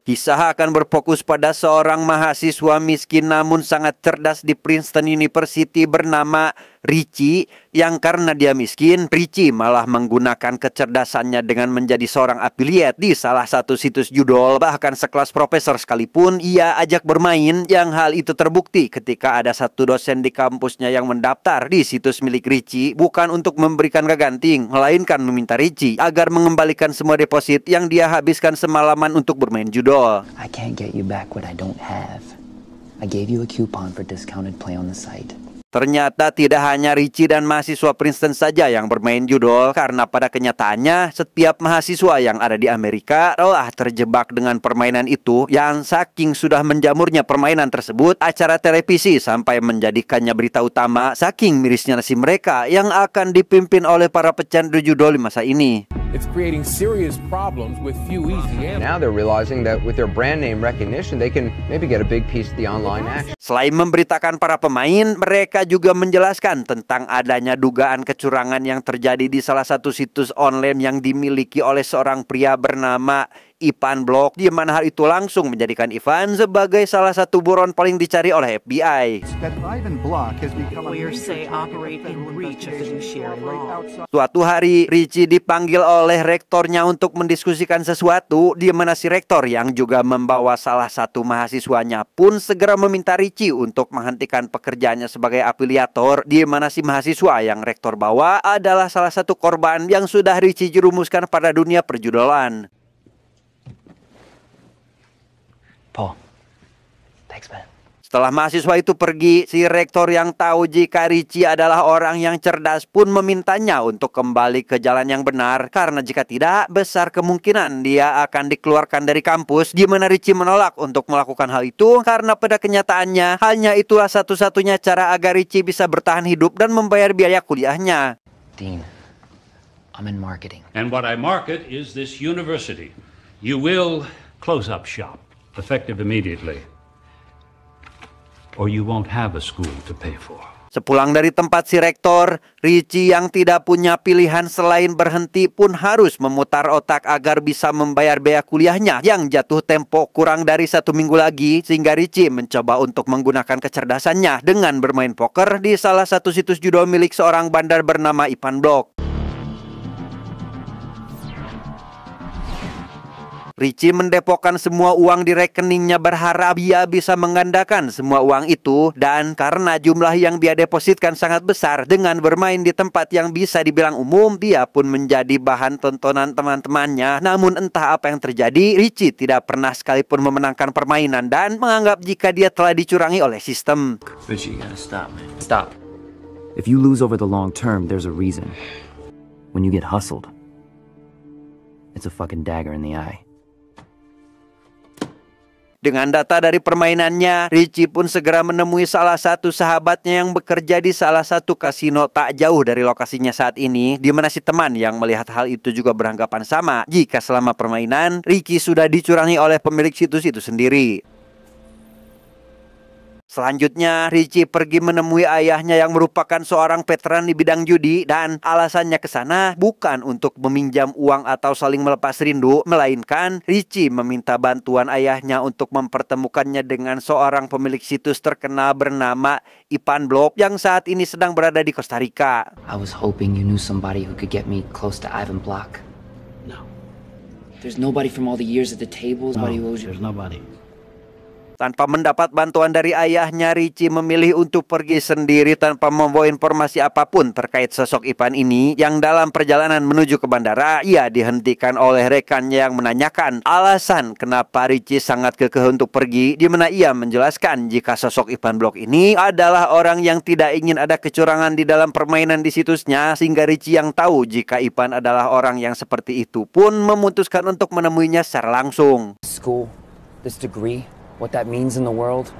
Kisah akan berfokus pada seorang mahasiswa miskin namun sangat cerdas di Princeton University bernama Richie, yang karena dia miskin, Richie malah menggunakan kecerdasannya dengan menjadi seorang affiliate di salah satu situs judul. Bahkan sekelas profesor sekalipun ia ajak bermain, yang hal itu terbukti ketika ada satu dosen di kampusnya yang mendaftar di situs milik Richie bukan untuk memberikan gaganting, melainkan meminta Richie agar mengembalikan semua deposit yang dia habiskan semalaman untuk bermain judul. I can't get you back what I don't have. I gave you a coupon for discounted play on the site. Ternyata tidak hanya Richie dan mahasiswa Princeton saja yang bermain judol, karena pada kenyataannya setiap mahasiswa yang ada di Amerika telah terjebak dengan permainan itu, yang saking sudah menjamurnya permainan tersebut, acara televisi sampai menjadikannya berita utama saking mirisnya nasib mereka yang akan dipimpin oleh para pecandu judol di masa ini. It's creating serious problems with few easy answers. Now they're realizing that with their brand name recognition, they can maybe get a big piece of the online action. Selain memberitakan para pemain, mereka juga menjelaskan tentang adanya dugaan kecurangan yang terjadi di salah satu situs online yang dimiliki oleh seorang pria bernama Ivan Block, di mana hal itu langsung menjadikan Ivan sebagai salah satu buron paling dicari oleh FBI. Suatu hari, Richie dipanggil oleh rektornya untuk mendiskusikan sesuatu, di mana si rektor yang juga membawa salah satu mahasiswanya pun segera meminta Richie untuk menghentikan pekerjaannya sebagai afiliator, di mana si mahasiswa yang rektor bawa adalah salah satu korban yang sudah Richie jerumuskan pada dunia perjudolan. Paul, thanks man. Setelah mahasiswa itu pergi, si rektor yang tahu jika Richie adalah orang yang cerdas pun memintanya untuk kembali ke jalan yang benar, karena jika tidak, besar kemungkinan dia akan dikeluarkan dari kampus, di mana Richie menolak untuk melakukan hal itu karena pada kenyataannya hanya itulah satu-satunya cara agar Richie bisa bertahan hidup dan membayar biaya kuliahnya. Dean, I'm in marketing. And what I market is this university. You will close up shop, effective immediately, or you won't have a school to pay for. Sepulang dari tempat si rektor, Richie yang tidak punya pilihan selain berhenti pun harus memutar otak agar bisa membayar biaya kuliahnya yang jatuh tempo kurang dari 1 minggu lagi, sehingga Richie mencoba untuk menggunakan kecerdasannya dengan bermain poker di salah satu situs judul milik seorang bandar bernama Ivan Block. Richie mendepokkan semua uang di rekeningnya berharap dia bisa menggandakan semua uang itu, dan karena jumlah yang dia depositkan sangat besar dengan bermain di tempat yang bisa dibilang umum, dia pun menjadi bahan tontonan teman-temannya. Namun entah apa yang terjadi, Richie tidak pernah sekalipun memenangkan permainan dan menganggap jika dia telah dicurangi oleh sistem. Richie, you gotta stop, man. Stop. If you lose over the long term, there's a reason. When you get hustled, it's a fucking dagger in the eye. Dengan data dari permainannya, Richie pun segera menemui salah satu sahabatnya yang bekerja di salah satu kasino tak jauh dari lokasinya saat ini, di mana si teman yang melihat hal itu juga beranggapan sama jika selama permainan, Richie sudah dicurangi oleh pemilik situs itu sendiri. Selanjutnya, Richie pergi menemui ayahnya yang merupakan seorang veteran di bidang judi, dan alasannya ke sana bukan untuk meminjam uang atau saling melepas rindu, melainkan Richie meminta bantuan ayahnya untuk mempertemukannya dengan seorang pemilik situs terkenal bernama Ivan Block yang saat ini sedang berada di Costa Rica. I was hoping you knew somebody who could get me close to Ivan Block. No. There's nobody from all the years at the tables. No, Nobody who owes you. there's nobody. Tanpa mendapat bantuan dari ayahnya, Richie memilih untuk pergi sendiri tanpa membawa informasi apapun terkait sosok Ivan ini, yang dalam perjalanan menuju ke bandara, ia dihentikan oleh rekannya yang menanyakan alasan kenapa Richie sangat kekeh untuk pergi, di mana ia menjelaskan jika sosok Ivan Block ini adalah orang yang tidak ingin ada kecurangan di dalam permainan di situsnya, sehingga Richie yang tahu jika Ivan adalah orang yang seperti itu pun memutuskan untuk menemuinya secara langsung. School, this degree, what that means in the world.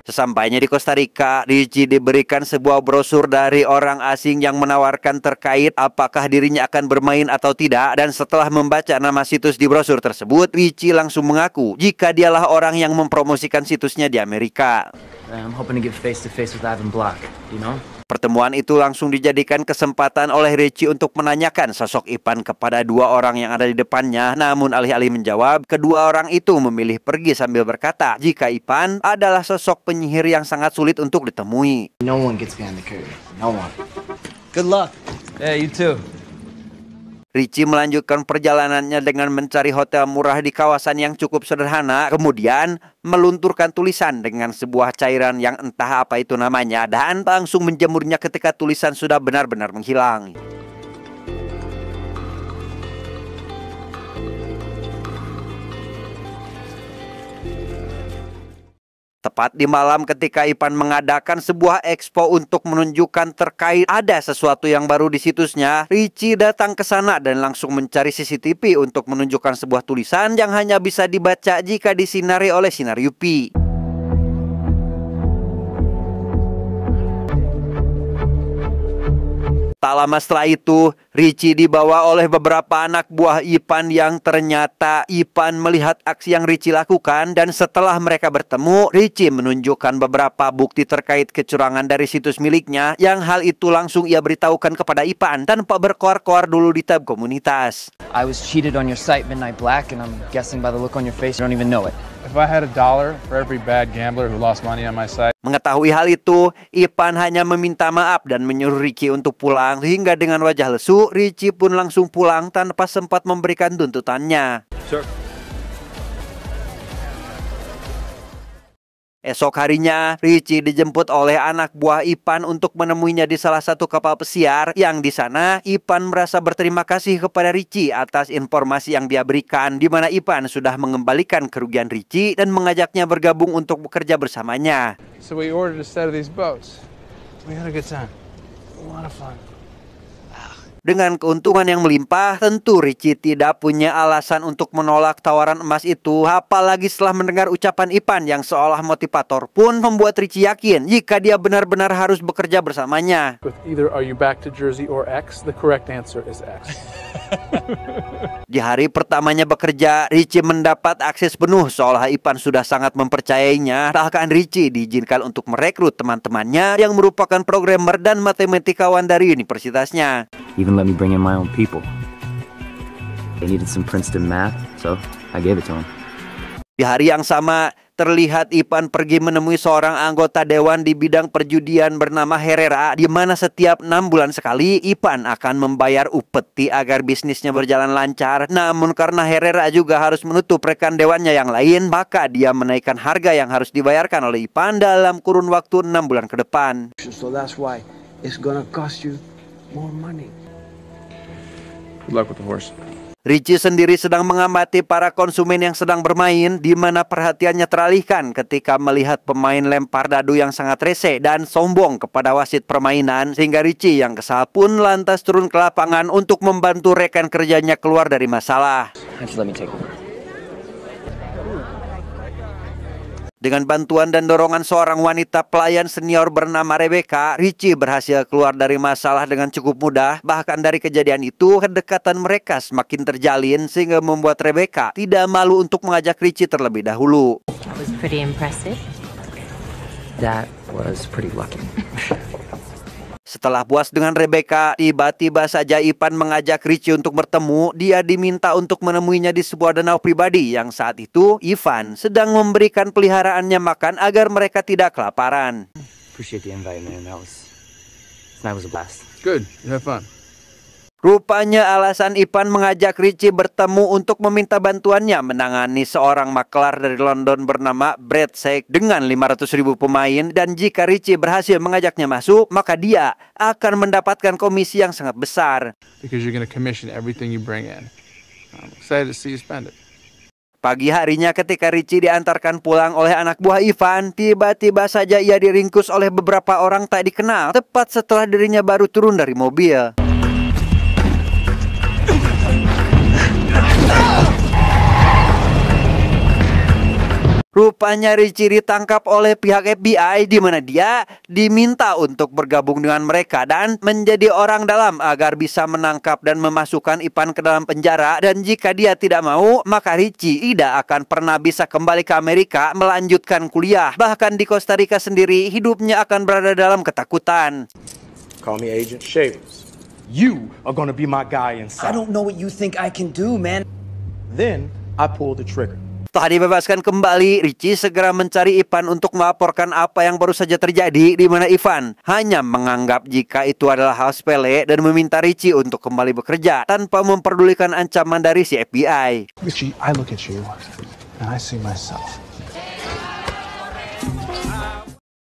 Sesampainya di Costa Rica, Richie diberikan sebuah brosur dari orang asing yang menawarkan terkait apakah dirinya akan bermain atau tidak, dan setelah membaca nama situs di brosur tersebut, Richie langsung mengaku jika dialah orang yang mempromosikan situsnya di Amerika. I'm hoping to get face to face with Ivan Block, you know? Pertemuan itu langsung dijadikan kesempatan oleh Richie untuk menanyakan sosok Ipan kepada dua orang yang ada di depannya. Namun alih-alih menjawab, kedua orang itu memilih pergi sambil berkata jika Ipan adalah sosok penyihir yang sangat sulit untuk ditemui. No one gets behind the curtain. No one. Good luck. Yeah, you too. Richie melanjutkan perjalanannya dengan mencari hotel murah di kawasan yang cukup sederhana, kemudian melunturkan tulisan dengan sebuah cairan yang entah apa itu namanya dan langsung menjemurnya ketika tulisan sudah benar-benar menghilang. Tepat di malam ketika Ipan mengadakan sebuah expo untuk menunjukkan terkait ada sesuatu yang baru di situsnya, Richie datang ke sana dan langsung mencari CCTV untuk menunjukkan sebuah tulisan yang hanya bisa dibaca jika disinari oleh sinar UV. Tak lama setelah itu, Richie dibawa oleh beberapa anak buah Ipan yang ternyata Ipan melihat aksi yang Richie lakukan dan setelah mereka bertemu, Richie menunjukkan beberapa bukti terkait kecurangan dari situs miliknya yang hal itu langsung ia beritahukan kepada Ipan tanpa berkoar-koar dulu di tab komunitas. I was cheated on your site, Midnight Black, and I'm guessing by the look on your face, you don't even know it. If I had $1 for every bad gambler who lost money on my site. Mengetahui hal itu, Ipan hanya meminta maaf dan menyuruh Richie untuk pulang hingga dengan wajah lesu, Richie pun langsung pulang tanpa sempat memberikan tuntutannya. Sir. Esok harinya, Richie dijemput oleh anak buah Ipan untuk menemuinya di salah satu kapal pesiar yang di sana Ipan merasa berterima kasih kepada Richie atas informasi yang dia berikan di mana Ipan sudah mengembalikan kerugian Richie dan mengajaknya bergabung untuk bekerja bersamanya. So we ordered a set of these boats. We had a good time. A lot of fun. Dengan keuntungan yang melimpah, tentu Richie tidak punya alasan untuk menolak tawaran emas itu. Apalagi setelah mendengar ucapan Ipan yang seolah motivator pun membuat Richie yakin jika dia benar-benar harus bekerja bersamanya. With either are you back to Jersey or X, the correct answer is X. Di hari pertamanya bekerja, Richie mendapat akses penuh seolah Ipan sudah sangat mempercayainya. Bahkan Richie diizinkan untuk merekrut teman-temannya yang merupakan programmer dan matematikawan dari universitasnya. Even let me bring in my own people. They needed some Princeton math, so I gave it to them. Di hari yang sama, terlihat Ipan pergi menemui seorang anggota dewan di bidang perjudian bernama Herrera, di mana setiap 6 bulan sekali Ipan akan membayar upeti agar bisnisnya berjalan lancar. Namun karena Herrera juga harus menutup rekan dewannya yang lain, maka dia menaikkan harga yang harus dibayarkan oleh Ipan dalam kurun waktu 6 bulan ke depan. So that's why it's gonna cost you more money. Good luck with the horse. Richie sendiri sedang mengamati para konsumen yang sedang bermain, di mana perhatiannya teralihkan ketika melihat pemain lempar dadu yang sangat rese dan sombong kepada wasit permainan, sehingga Richie yang kesal pun lantas turun ke lapangan untuk membantu rekan kerjanya keluar dari masalah. Let me take over. Dengan bantuan dan dorongan seorang wanita pelayan senior bernama Rebecca, Richie berhasil keluar dari masalah dengan cukup mudah. Bahkan dari kejadian itu, kedekatan mereka semakin terjalin sehingga membuat Rebecca tidak malu untuk mengajak Richie terlebih dahulu. That was pretty impressive. That was pretty lucky. Setelah puas dengan Rebecca, tiba-tiba saja Ipan mengajak Richie untuk bertemu. Dia diminta untuk menemuinya di sebuah danau pribadi yang saat itu Ivan sedang memberikan peliharaannya makan agar mereka tidak kelaparan. Appreciate the invite, man. That was a blast. Good. You have fun. Rupanya alasan Ipan mengajak Richie bertemu untuk meminta bantuannya menangani seorang makelar dari London bernama Brad Sake dengan 500.000 pemain, dan jika Richie berhasil mengajaknya masuk, maka dia akan mendapatkan komisi yang sangat besar. Because you're going to commission everything you bring in. I'm excited to see you spend it. Pagi harinya ketika Richie diantarkan pulang oleh anak buah Ivan, tiba-tiba saja ia diringkus oleh beberapa orang tak dikenal tepat setelah dirinya baru turun dari mobil. Rupanya Richie ditangkap oleh pihak FBI di mana dia diminta untuk bergabung dengan mereka dan menjadi orang dalam agar bisa menangkap dan memasukkan Ipan ke dalam penjara, dan jika dia tidak mau, maka Richie tidak akan pernah bisa kembali ke Amerika melanjutkan kuliah. Bahkan di Costa Rica sendiri hidupnya akan berada dalam ketakutan. Call me Agent Shavers. You are gonna be my guy inside. I don't know what you think I can do, man. Then I pull the trigger. Setelah dibebaskan kembali, Richie segera mencari Ivan untuk melaporkan apa yang baru saja terjadi, di mana Ivan hanya menganggap jika itu adalah hal sepele dan meminta Richie untuk kembali bekerja tanpa memperdulikan ancaman dari si FBI. Richie, I look at you and I see myself.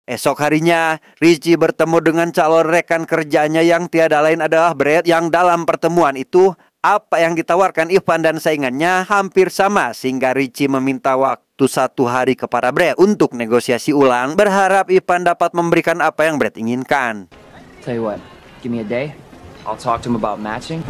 Esok harinya, Richie bertemu dengan calon rekan kerjanya yang tiada lain adalah Brad, yang dalam pertemuan itu apa yang ditawarkan Ivan dan saingannya hampir sama, sehingga Richie meminta waktu 1 hari kepada Brad untuk negosiasi ulang, berharap Ivan dapat memberikan apa yang Brad inginkan. Tell you what, give me a day. I'll talk to him about matching.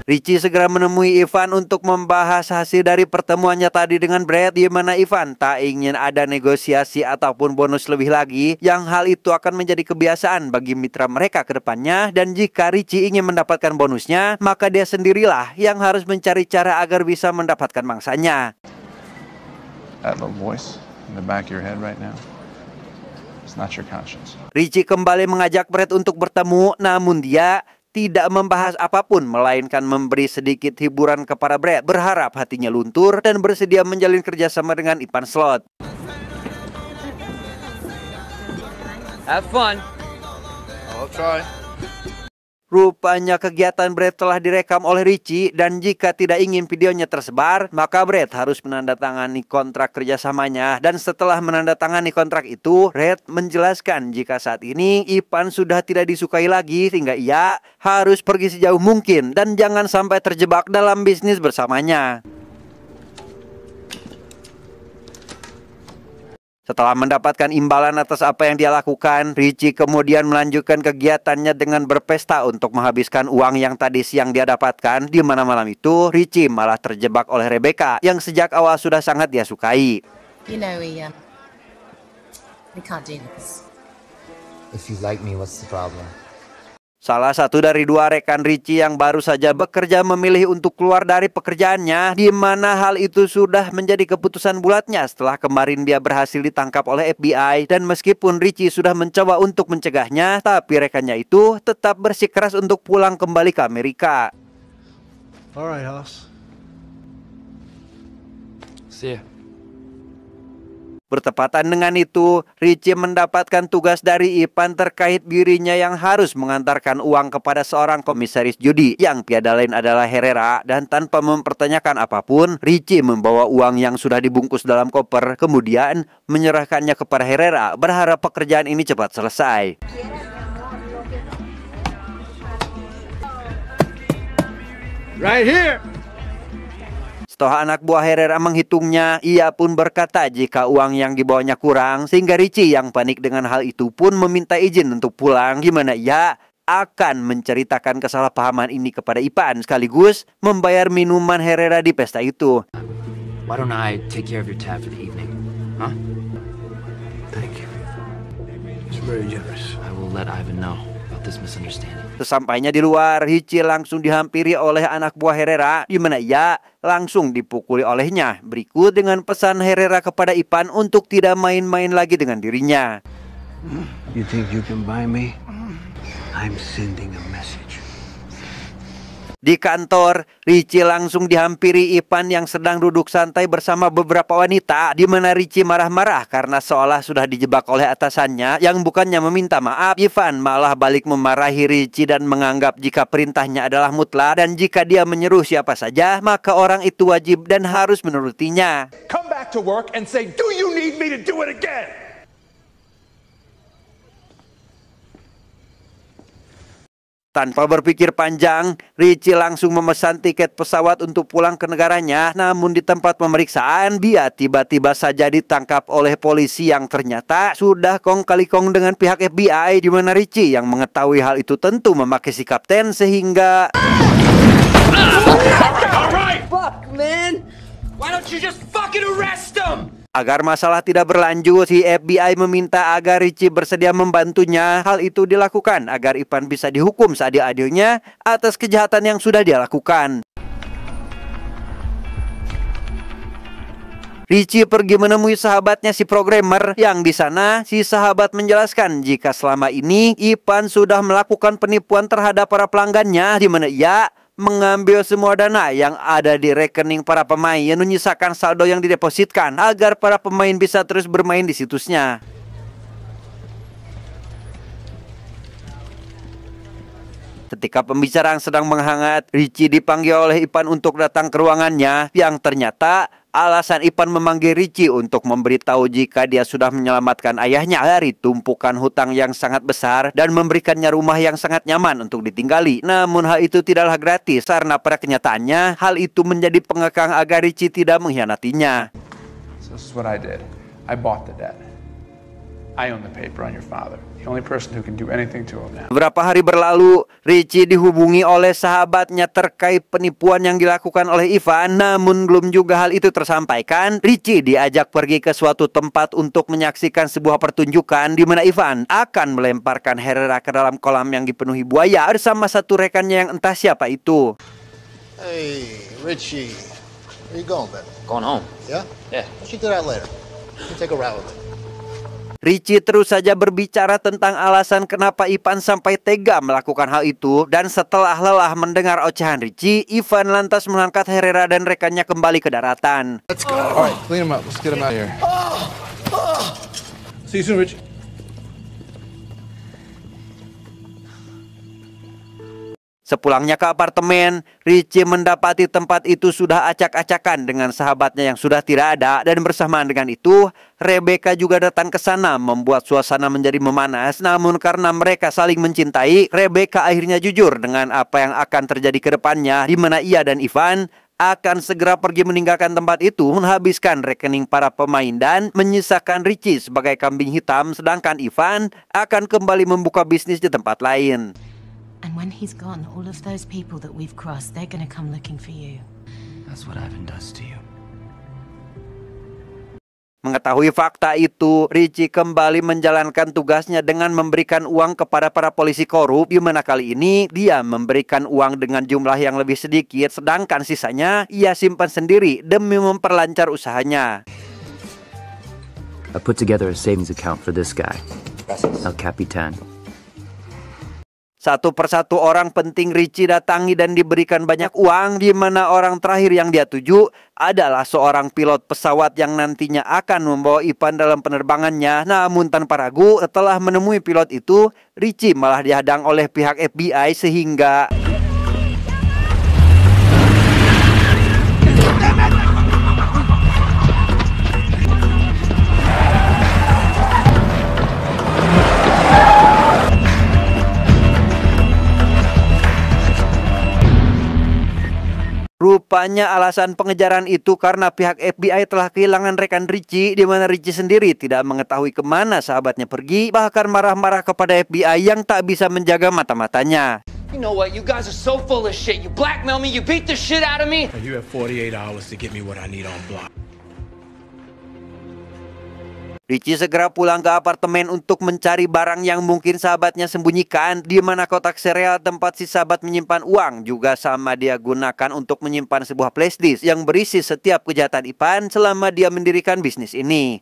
Richie segera menemui Ivan untuk membahas hasil dari pertemuannya tadi dengan Brad, di mana Ivan tak ingin ada negosiasi ataupun bonus lebih lagi, yang hal itu akan menjadi kebiasaan bagi mitra mereka ke depannya, dan jika Richie ingin mendapatkan bonusnya, maka dia sendirilah yang harus mencari cara agar bisa mendapatkan mangsanya. That little voice in the back of your head right now, it's not your conscience. Richie kembali mengajak Brad untuk bertemu, namun dia tidak membahas apapun, melainkan memberi sedikit hiburan kepada Brad, berharap hatinya luntur dan bersedia menjalin kerjasama dengan Ivan Slot. Have fun. I'll try. Rupanya kegiatan Brad telah direkam oleh Richie, dan jika tidak ingin videonya tersebar, maka Brad harus menandatangani kontrak kerjasamanya. Dan setelah menandatangani kontrak itu, Brad menjelaskan jika saat ini Ivan sudah tidak disukai lagi, sehingga ia harus pergi sejauh mungkin dan jangan sampai terjebak dalam bisnis bersamanya. Setelah mendapatkan imbalan atas apa yang dia lakukan, Richie kemudian melanjutkan kegiatannya dengan berpesta untuk menghabiskan uang yang tadi siang dia dapatkan, di mana malam itu Richie malah terjebak oleh Rebecca yang sejak awal sudah sangat dia sukai. You know, we can't do this. If you like me, what's the problem? Salah satu dari 2 rekan Richie yang baru saja bekerja memilih untuk keluar dari pekerjaannya, di mana hal itu sudah menjadi keputusan bulatnya setelah kemarin dia berhasil ditangkap oleh FBI. Dan meskipun Richie sudah mencoba untuk mencegahnya, tapi rekannya itu tetap bersikeras untuk pulang kembali ke Amerika. All right, Hoss. See ya. Bertepatan dengan itu, Richie mendapatkan tugas dari Ivan terkait dirinya yang harus mengantarkan uang kepada seorang komisaris judi yang tiada lain adalah Herrera, dan tanpa mempertanyakan apapun, Richie membawa uang yang sudah dibungkus dalam koper, kemudian menyerahkannya kepada Herrera, berharap pekerjaan ini cepat selesai. Right here. Setelah anak buah Herrera menghitungnya, ia pun berkata jika uang yang dibawanya kurang, sehingga Richie yang panik dengan hal itu pun meminta izin untuk pulang, di mana ia akan menceritakan kesalahpahaman ini kepada Ivan sekaligus membayar minuman Herrera di pesta itu. Why don't I take care of your tab for the evening? Huh? Thank you. It's very generous. I will let Ivan know about this misunderstanding. Sesampainya di luar, Richie langsung dihampiri oleh anak buah Herrera, di mana ia langsung dipukuli olehnya. Berikut dengan pesan Herrera kepada Ivan untuk tidak main-main lagi dengan dirinya. You think you can buy me? I'm sending a message. Di kantor, Richie langsung dihampiri Ivan yang sedang duduk santai bersama beberapa wanita, di mana Richie marah-marah karena seolah sudah dijebak oleh atasannya yang bukannya meminta maaf. Ivan malah balik memarahi Richie dan menganggap jika perintahnya adalah mutlak, dan jika dia menyeru siapa saja, maka orang itu wajib dan harus menurutinya. Come back to work and say, do you need me to do it again? Tanpa berpikir panjang, Richie langsung memesan tiket pesawat untuk pulang ke negaranya. Namun di tempat pemeriksaan, dia tiba-tiba saja ditangkap oleh polisi yang ternyata sudah kong kali kong dengan pihak FBI, di mana Richie yang mengetahui hal itu tentu memakai si kapten sehingga Fuck, man. Why don't you just fucking arrest him? agar masalah tidak berlanjut, si FBI meminta agar Richie bersedia membantunya. Hal itu dilakukan agar Ivan bisa dihukum seadil-adilnya atas kejahatan yang sudah dia lakukan. Richie pergi menemui sahabatnya si programmer yang di sana si sahabat menjelaskan jika selama ini Ivan sudah melakukan penipuan terhadap para pelanggannya, di mana ia mengambil semua dana yang ada di rekening para pemain yang menyisakan saldo yang didepositkan agar para pemain bisa terus bermain di situsnya. Ketika pembicaraan sedang menghangat, Richie dipanggil oleh Ivan untuk datang ke ruangannya, yang ternyata alasan Ivan memanggil Richie untuk memberitahu jika dia sudah menyelamatkan ayahnya dari tumpukan hutang yang sangat besar dan memberikannya rumah yang sangat nyaman untuk ditinggali. Namun hal itu tidaklah gratis karena pada kenyataannya hal itu menjadi pengekang agar Richie tidak mengkhianatinya. So this is what I did. I bought the debt. I own the paper on your father. The only person who can do anything to him now. Beberapa hari berlalu, Richie dihubungi oleh sahabatnya terkait penipuan yang dilakukan oleh Ivan. Namun belum juga hal itu tersampaikan, Richie diajak pergi ke suatu tempat untuk menyaksikan sebuah pertunjukan di mana Ivan akan melemparkan Herrera ke dalam kolam yang dipenuhi buaya bersama satu rekannya yang entah siapa itu. Hey, Richie, where you going, man? Going home. Yeah? Yeah. Why don't you do that later? You take a ride with me. Richie terus saja berbicara tentang alasan kenapa Ivan sampai tega melakukan hal itu, dan setelah lelah mendengar ocehan Richie, Ivan lantas mengangkat Herrera dan rekannya kembali ke daratan. Let's go. All right, clean him up. Let's get him out of here. See you soon, Rich. Sepulangnya ke apartemen, Richie mendapati tempat itu sudah acak-acakan dengan sahabatnya yang sudah tidak ada, dan bersamaan dengan itu, Rebecca juga datang ke sana membuat suasana menjadi memanas. Namun karena mereka saling mencintai, Rebecca akhirnya jujur dengan apa yang akan terjadi ke depannya, di mana ia dan Ivan akan segera pergi meninggalkan tempat itu, menghabiskan rekening para pemain dan menyisakan Richie sebagai kambing hitam, sedangkan Ivan akan kembali membuka bisnis di tempat lain. And when he's gone, all of those people that we've crossed, they're gonna come looking for you. That's what Ivan does to you. Mengetahui fakta itu, Richie kembali menjalankan tugasnya dengan memberikan uang kepada para polisi korup, di mana kali ini dia memberikan uang dengan jumlah yang lebih sedikit, sedangkan sisanya ia simpan sendiri demi memperlancar usahanya. I put together a savings account for this guy, El Capitan. Satu persatu orang penting Richie datangi dan diberikan banyak uang, di mana orang terakhir yang dia tuju adalah seorang pilot pesawat yang nantinya akan membawa Ivan dalam penerbangannya. Namun tanpa ragu, setelah menemui pilot itu, Richie malah dihadang oleh pihak FBI sehingga rupanya alasan pengejaran itu karena pihak FBI telah kehilangan rekan Richie, di mana Richie sendiri tidak mengetahui kemana sahabatnya pergi, bahkan marah-marah kepada FBI yang tak bisa menjaga mata-matanya. You know what? You guys are so full of shit. You blackmail me. You beat the shit out of me. You have 48 hours to get me what I need on block. Richie segera pulang ke apartemen untuk mencari barang yang mungkin sahabatnya sembunyikan, di mana kotak sereal tempat si sahabat menyimpan uang juga sama dia gunakan untuk menyimpan sebuah flash disk yang berisi setiap kejahatan Ivan selama dia mendirikan bisnis ini.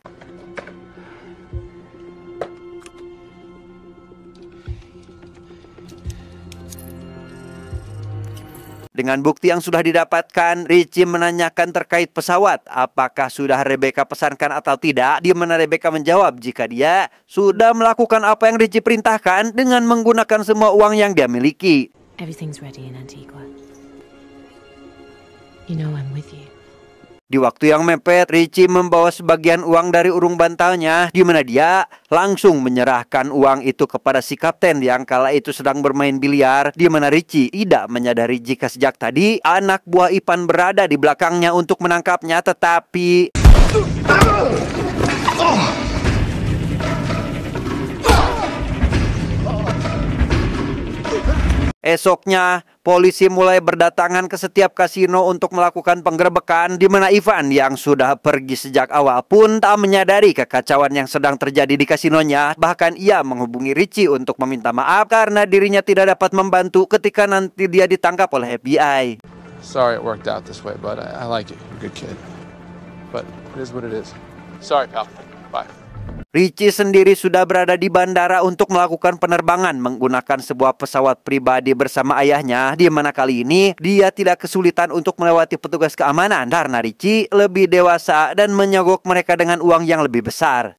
Dengan bukti yang sudah didapatkan, Richie menanyakan terkait pesawat, apakah sudah Rebecca pesankan atau tidak, di mana Rebecca menjawab jika dia sudah melakukan apa yang Richie perintahkan dengan menggunakan semua uang yang dia miliki. Everything's ready in Antigua. You know I'm with you. Di waktu yang mepet, Richie membawa sebagian uang dari urung bantalnya, di mana dia langsung menyerahkan uang itu kepada si kapten yang kala itu sedang bermain biliar, di mana Richie tidak menyadari jika sejak tadi anak buah Ivan berada di belakangnya untuk menangkapnya, tetapi esoknya, polisi mulai berdatangan ke setiap kasino untuk melakukan penggerebekan, di mana Ivan yang sudah pergi sejak awal pun tak menyadari kekacauan yang sedang terjadi di kasinonya. Bahkan ia menghubungi Richie untuk meminta maaf karena dirinya tidak dapat membantu ketika nanti dia ditangkap oleh FBI. Sorry it worked out this way, but I like you. You're a good kid. but it is what it is. Sorry, pal. Bye. Richie sendiri sudah berada di bandara untuk melakukan penerbangan menggunakan sebuah pesawat pribadi bersama ayahnya, di mana kali ini dia tidak kesulitan untuk melewati petugas keamanan karena Richie lebih dewasa dan menyogok mereka dengan uang yang lebih besar.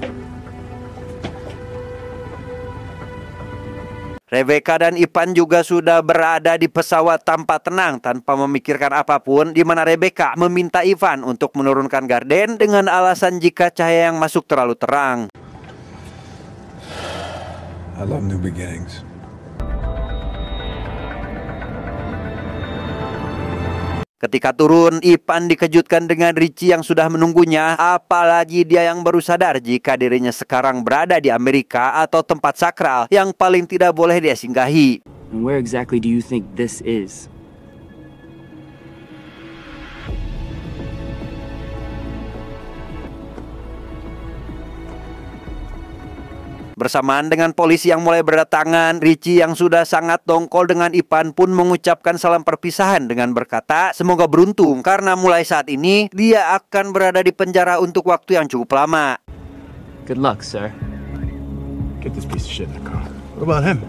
Rebecca dan Ivan juga sudah berada di pesawat tanpa tenang, tanpa memikirkan apapun, di mana Rebecca meminta Ivan untuk menurunkan gorden dengan alasan jika cahaya yang masuk terlalu terang. I love new beginnings. Ketika turun, Ivan dikejutkan dengan Richie yang sudah menunggunya, apalagi dia yang baru sadar jika dirinya sekarang berada di Amerika atau tempat sakral yang paling tidak boleh dia singgahi. And where exactly do you think this is? Bersamaan dengan polisi yang mulai berdatangan, Richie yang sudah sangat dongkol dengan Ivan pun mengucapkan salam perpisahan dengan berkata, semoga beruntung karena mulai saat ini dia akan berada di penjara untuk waktu yang cukup lama. Good luck, sir. Get this piece of shit in the car. What about him?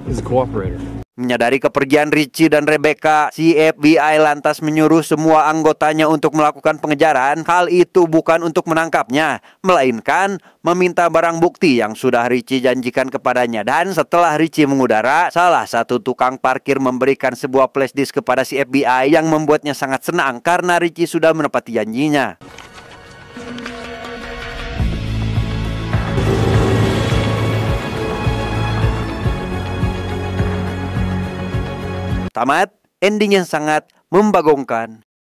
He's a cooperator. Menyadari kepergian Richie dan Rebecca, si FBI lantas menyuruh semua anggotanya untuk melakukan pengejaran. Hal itu bukan untuk menangkapnya, melainkan meminta barang bukti yang sudah Richie janjikan kepadanya. Dan setelah Richie mengudara, salah satu tukang parkir memberikan sebuah flash disk kepada si FBI yang membuatnya sangat senang karena Richie sudah menepati janjinya. Tamat, ending yang sangat membagongkan.